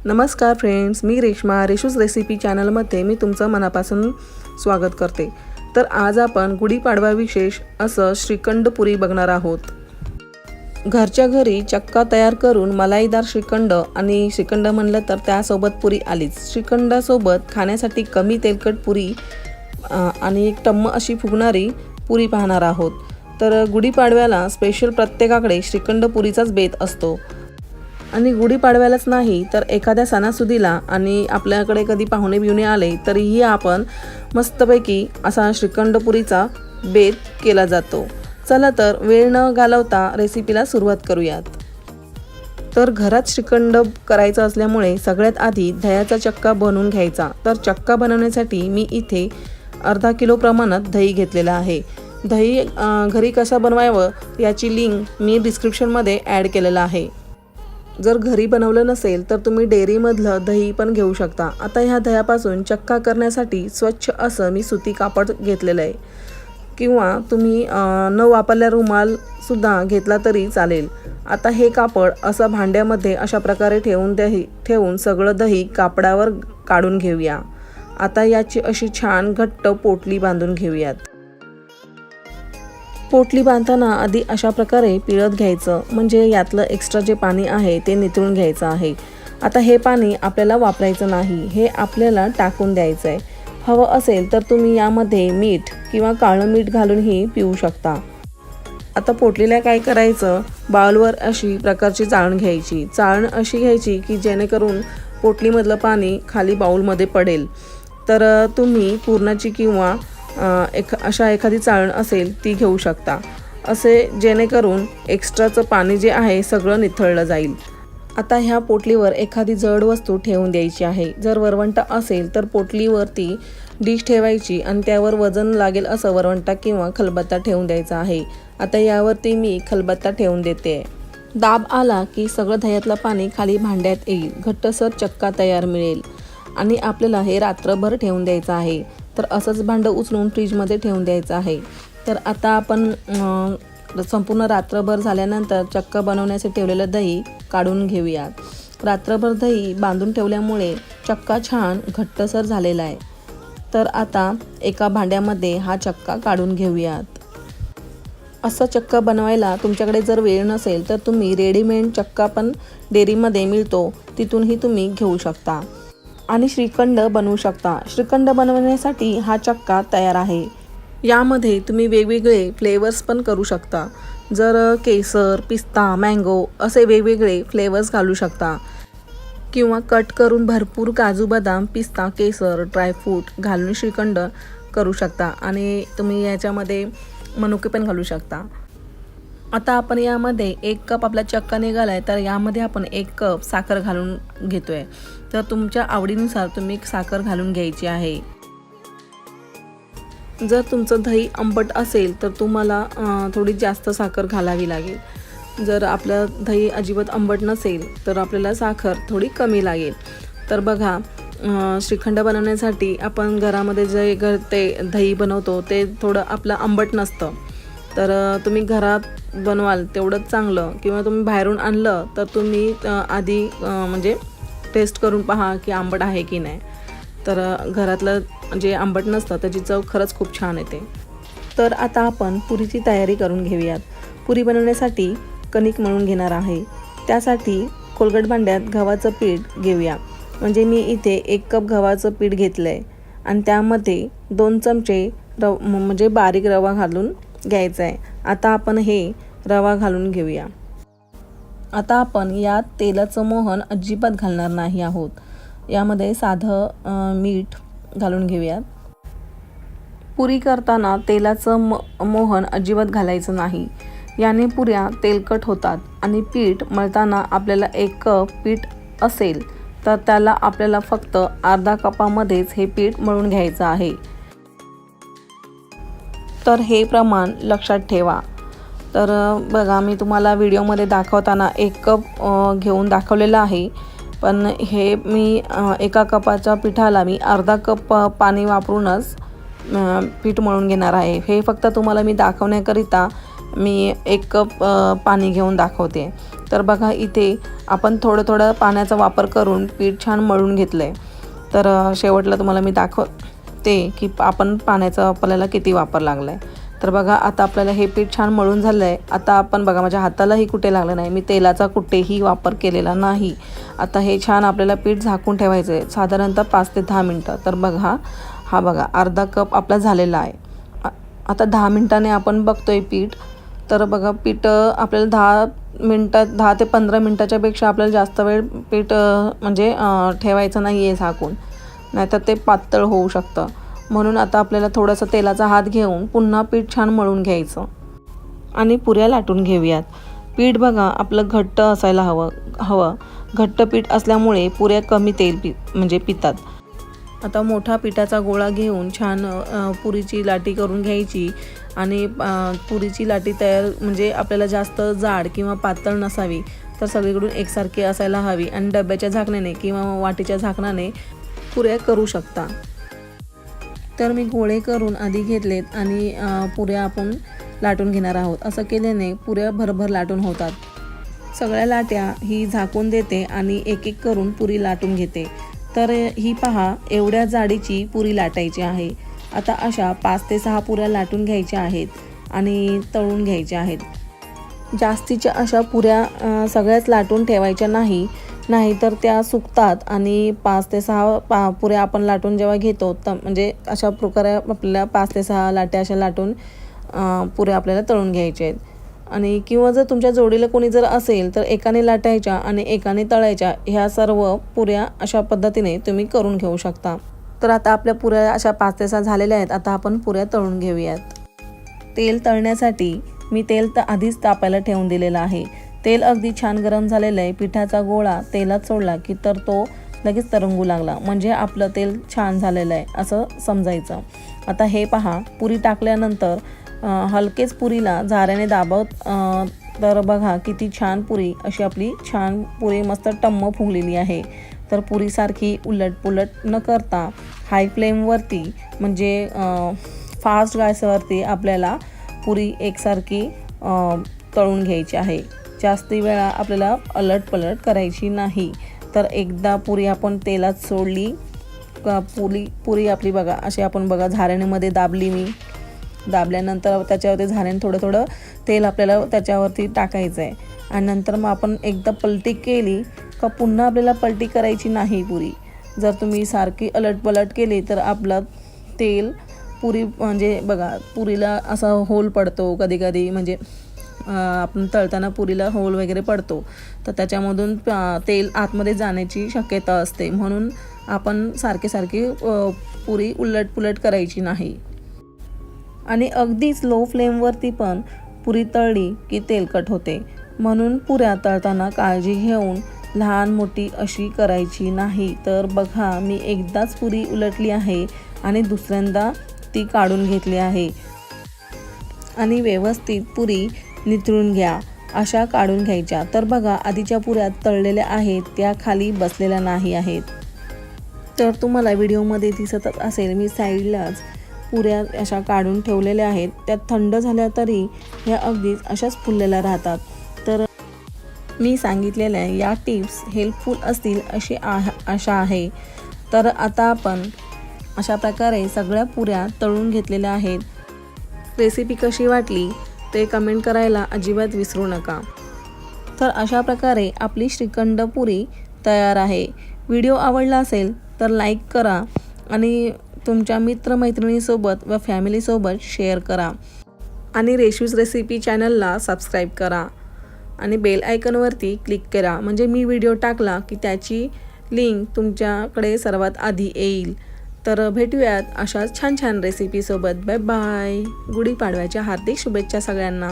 नमस्कार फ्रेंड्स, मी रेश्मा रेशूज रेसिपी चॅनलमध्ये मी तुमचं मनापासून स्वागत करते। तर आज आपण गुढीपाडवा विशेष असं श्रीखंड पुरी बघणार आहोत। घरच्या घरी चक्का तयार करून मलाईदार श्रीखंड आणि श्रीखंड म्हणलं तर त्यासोबत पुरी आलीच। श्रीखंडासोबत खाण्यासाठी कमी तेलकट पुरी आणि एक टम्म अशी फुगणारी पुरी पाहणार आहोत। तर गुढीपाडव्याला स्पेशल प्रत्येकाकडे श्रीखंड पुरीचाच बेत असतो आणि गुढीपाडव्यालाच नाही तर एखाद्या सणासुदीला आणि आपल्याकडे कधी पाहुणे बिवणे आले तरीही आपण मस्तपैकी असा श्रीखंडपुरीचा बेत केला जातो। चला तर वेळ न घालवता रेसिपीला सुरुवात करूयात। तर घरात श्रीखंड करायचा असल्यामुळे सगळ्यात आधी दह्याचा चक्का बनवून घ्यायचा। तर चक्का बनवण्यासाठी मी इथे अर्धा किलो प्रमाणात दही घेतलेला आहे। दही घरी कसं बनवायचं याची लिंक मी डिस्क्रिप्शनमध्ये ॲड केलेला आहे। जर घरी बनवलं नसेल तर तुम्ही डेअरीमधलं दही पण घेऊ शकता। आता ह्या दह्यापासून चक्का करण्यासाठी स्वच्छ असं मी सुती कापड घेतलेलं आहे किंवा तुम्ही न वापरल्या रुमाल सुद्धा घेतला तरी चालेल। आता हे कापड असं भांड्यामध्ये अशा प्रकारे ठेवून सगळं दही कापडावर काढून घेऊया। आता याची अशी छान घट्ट पोटली बांधून घेऊयात। पोटली बांधताना आधी अशा प्रकारे पिळत घ्यायचं, म्हणजे यातलं एक्स्ट्रा जे पाणी आहे ते निथळून घ्यायचं आहे। आता हे पाणी आपल्याला वापरायचं नाही, हे आपल्याला टाकून द्यायचं आहे। हवं असेल तर तुम्ही यामध्ये मीठ किंवा काळं मीठ घालूनही पिऊ शकता। आता पोटलीला काय करायचं, बाउलवर अशी प्रकारची चाळण घ्यायची। चाळण अशी घ्यायची की जेणेकरून पोटलीमधलं पाणी खाली बाउलमध्ये पडेल। तर तुम्ही पूर्णाची किंवा अशा एखादी चाळण असेल ती घेऊ शकता, असे जेणेकरून एक्स्ट्राचं पाणी जे आहे सगळं निथळलं जाईल। आता ह्या पोटलीवर एखादी जड वस्तू ठेवून द्यायची आहे। जर वरवंटा असेल तर पोटलीवरती डिश ठेवायची आणि त्यावर वजन लागेल असं वरवंटा किंवा खलबत्ता ठेवून द्यायचा आहे। आता यावरती मी खलबत्ता ठेवून देते। दाब आला की सगळं दह्यातलं पाणी खाली भांड्यात येईल, घट्टसर चक्का तयार मिळेल आणि आपल्याला हे रात्रभर ठेवून द्यायचं आहे। तर असंच भांडं उचलून फ्रीजमध्ये ठेवून द्यायचं आहे। तर आता आपण संपूर्ण रात्रभर झाल्यानंतर चक्का बनवण्यासाठी ठेवलेलं दही काढून घेऊयात। रात्रभर दही बांधून ठेवल्यामुळे चक्का छान घट्टसर झालेला आहे। तर आता एका भांड्यामध्ये हा चक्का काढून घेऊयात। असा चक्का बनवायला तुमच्याकडे जर वेळ नसेल तर तुम्ही रेडीमेड चक्का पण डेअरीमध्ये मिळतो, तिथूनही तुम्ही घेऊ शकता आणि श्रीखंड बनवू शकता। श्रीखंड बनवण्यासाठी हा चक्का तयार आहे। यामध्ये तुम्ही वेगवेगळे फ्लेवर्स पण करू शकता। जर केसर, पिस्ता, मँगो असे वेगवेगळे फ्लेवर्स घालू शकता किंवा कट करून भरपूर काजू, बदाम, पिस्ता, केसर, ड्रायफ्रूट घालून श्रीखंड करू शकता आणि तुम्ही याच्यामध्ये मनुके पण घालू शकता। आता आपण यामध्ये 1 कप आपला चक्का निघाला आहे, तर यामध्ये आपण 1 कप साखर घालून घेतोय। तर तुमच्या आवडीनुसार तुम्ही साखर घालून घ्यायची आहे। जर तुमचं दही आंबट असेल तर तुम्हाला थोडी जास्त साखर घालावी लागेल। जर आपलं दही अजिबात आंबट नसेल तर आपल्याला साखर थोडी कमी लागेल। तर बघा, श्रीखंड बनवण्यासाठी आपण घरामध्ये जे ते दही बनवतो ते थोडं आपलं आंबट नसतं। तर तुम्ही घरात बनवाल तेवढंच चांगलं, किंवा तुम्ही बाहेरून आणलं तर तुम्ही आधी म्हणजे टेस्ट करून पहा की आंबट आहे की नाही। तर घरातलं जे आंबट नसतं त्याची चव खरंच खूप छान येते। तर आता आपण पुरीची तयारी करून घेऊयात। पुरी बनवण्यासाठी कणिक मळून घेणार आहे। त्यासाठी कोलगट भांड्यात गव्हाचं पीठ घेऊया। म्हणजे मी इथे 1 कप गव्हाचं पीठ घेतलं आहे आणि त्यामध्ये 2 चमचे म्हणजे बारीक रवा घालून घ्यायचा आहे। आता आपण हे रवा घालून घेऊया। आता आपण यात तेलाचं मोहन अजिबात घालणार नाही आहोत। यामध्ये साधं मीठ घालून घेऊयात। पुरी करताना तेलाचं मोहन अजिबात घालायचं नाही, याने पुऱ्या तेलकट होतात आणि पीठ मळताना आपल्याला 1 कप पीठ असेल तर त्याला आपल्याला फक्त अर्धा कपामध्येच हे पीठ मळून घ्यायचं आहे। तर हे प्रमाण लक्षात ठेवा। तर बघा, मी तुम्हाला व्हिडिओमध्ये दाखवताना 1 कप घेऊन दाखवलेलं आहे, पण हे मी 1 कपाच्या पिठाला मी अर्धा कप पाणी वापरूनच पीठ मळून घेणार आहे। हे फक्त तुम्हाला मी दाखवण्याकरिता मी 1 कप पाणी घेऊन दाखवते। तर बघा इथे आपण थोडं पाण्याचा वापर करून पीठ छान मळून घेतलं आहे. तर शेवटला तुम्हाला मी दाखवते की आपण पाण्याचा आपल्याला किती वापर लागला आहे. तर बघा आता आपल्याला हे पीठ छान मळून झालं आहे. आता आपण बघा माझ्या हातालाही कुठे लागलं नाही, मी तेलाचा कुठेही वापर केलेला नाही. आता हे छान आपल्याला पीठ झाकून ठेवायचं आहे साधारणतः 5 ते 10 मिनटं. तर बघा हा बघा अर्धा कप आपला झालेला आहे. आता 10 मिनटाने आपण बघतोय पीठ. तर बघा पीठ आपल्याला 10 ते 15 मिनटाच्या पेक्षा आपल्याला जास्त वेळ पीठ म्हणजे ठेवायचं नाही आहे झाकून, नाहीतर ते पातळ होऊ शकतं. म्हणून आता आपल्याला थोडंसं तेलाचा हात घेऊन पुन्हा पीठ छान मळून घ्यायचं आणि पुऱ्या लाटून घेऊयात. पीठ बघा आपलं घट्ट असायला हवं. घट्ट पीठ असल्यामुळे पुऱ्या कमी तेल म्हणजे पितात. आता मोठा पिठाचा गोळा घेऊन छान पुरीची लाटी करून घ्यायची आणि पुरीची लाटी तयार म्हणजे आपल्याला जास्त जाड किंवा पातळ नसावी, तर सगळीकडून एकसारखी असायला हवी. आणि डब्याच्या झाकणाने किंवा वाटीच्या झाकणाने पुऱ्या करू शकता. तर मी गोळे करून आधी घेतलेत आणि पुऱ्या आपण लाटून घेणार आहोत. असं केल्याने पुऱ्या भरभर लाटून होतात. सगळ्या लाट्या ही झाकून देते आणि एक एक करून पुरी लाटून घेते. तर ही पहा एवढ्या जाडीची पुरी लाटायची आहे. आता अशा 5 ते 6 पुऱ्या लाटून घ्यायच्या आहेत आणि तळून घ्यायच्या आहेत. जास्तीच्या अशा पुऱ्या सगळ्याच लाटून ठेवायच्या नाही तर त्या सुकतात आणि 5 ते 6 पुऱ्या आपण लाटून जेव्हा घेतो तर म्हणजे अशा प्रकारे आपल्याला 5 ते 6 लाट्या अशा लाटून पुऱ्या आपल्याला तळून घ्यायच्या आहेत. आणि किंवा जर तुमच्या जोडीला कोणी जर असेल तर एकाने लाटायच्या आणि एकाने तळायच्या. ह्या सर्व पुऱ्या अशा पद्धतीने तुम्ही करून घेऊ शकता. तर आता आपल्या पुऱ्या अशा 5 ते 6 झालेल्या आहेत. आता आपण पुऱ्या तळून घेऊयात. तेल तळण्यासाठी मी तेल तर आधीच तापायला ठेवून दिलेलं आहे. तेल अगदी छान गरम झालेलं आहे. पिठाचा गोळा तेलात सोडला की तर तो लगेच तरंगू लागला, म्हणजे आपलं तेल छान झालेलं आहे असं समजायचं. आता हे पहा पुरी टाकल्यानंतर हलकेच पुरीला झाऱ्याने दाबत तर बघा किती छान पुरी अशी आपली छान पुरी मस्त टम्म फुगलेली आहे. तर पुरीसारखी उलटपुलट न करता हाय फ्लेमवरती म्हणजे फास्ट गॅसवरती आपल्याला पुरी एकसारखी तळून घ्यायची आहे. जास्ती वेळा आपल्याला अलटपलट करायची नाही. तर एकदा पुरी आपण तेलात सोडली का पुरी आपली बघा अशी आपण बघा झाऱ्यामध्ये दाबली. मी दाबल्यानंतर त्याच्यावरती झाऱ्याने थोडं तेल आपल्याला त्याच्यावरती टाकायचं आहे आणि नंतर मग आपण एकदा पलटी केली का पुन्हा आपल्याला पलटी करायची नाही पुरी. जर तुम्ही सारखी अलटपलट केली तर आपलं तेल पुरी म्हणजे बघा पुरीला असा होल पडतो कधी म्हणजे आपण तळताना पुरीला होल वगैरे पडतो, तर त्याच्यामधून तेल आतमध्ये जाण्याची शक्यता असते. म्हणून आपण सारखी पुरी उलटपुलट करायची नाही. आणि अगदीच लो फ्लेमवरती पण पुरी तळली की तेलकट होते. म्हणून पुऱ्या तळताना काळजी घेऊन लहान मोठी अशी करायची नाही. तर बघा मी एकदाच पुरी उलटली आहे आणि दुसऱ्यांदा ती काढून घेतली आहे. आणि व्यवस्थित पुरी नितळून घ्या, अशा काढून घ्यायच्या. तर बघा आधीच्या पुऱ्या तळलेल्या आहेत त्या खाली बसलेल्या नाही आहेत. तर तुम्हाला व्हिडिओमध्ये दिसतच असेल मी साईडलाच पुऱ्या अशा काढून ठेवलेल्या आहेत. त्या थंड झाल्या तरी ह्या अगदीच अशाच फुललेल्या राहतात. तर मी सांगितलेल्या या टिप्स हेल्पफुल असतील अशी आशा आहे. तर आता आपण अशा प्रकारे सगळ्या पुऱ्या तळून घेतलेल्या आहेत. रेसिपी कशी वाटली ते कमेंट करायला अजिबात विसरू नका. तर अशा प्रकारे आपली श्रीखंड पुरी तयार आहे. व्हिडिओ आवडला असेल तर लाईक करा आणि तुमच्या मित्रमैत्रिणीसोबत व फॅमिलीसोबत शेअर करा. आणि रेशूज रेसिपी चॅनलला सबस्क्राईब करा आणि बेल आयकॉनवरती क्लिक करा, म्हणजे मी व्हिडिओ टाकला की त्याची लिंक तुमच्याकडे सर्वात आधी येईल. तर भेटूयात अशाच छान रेसिपीसोबत. Bye bye. गुढीपाडव्याच्या हार्दिक शुभेच्छा सगळ्यांना.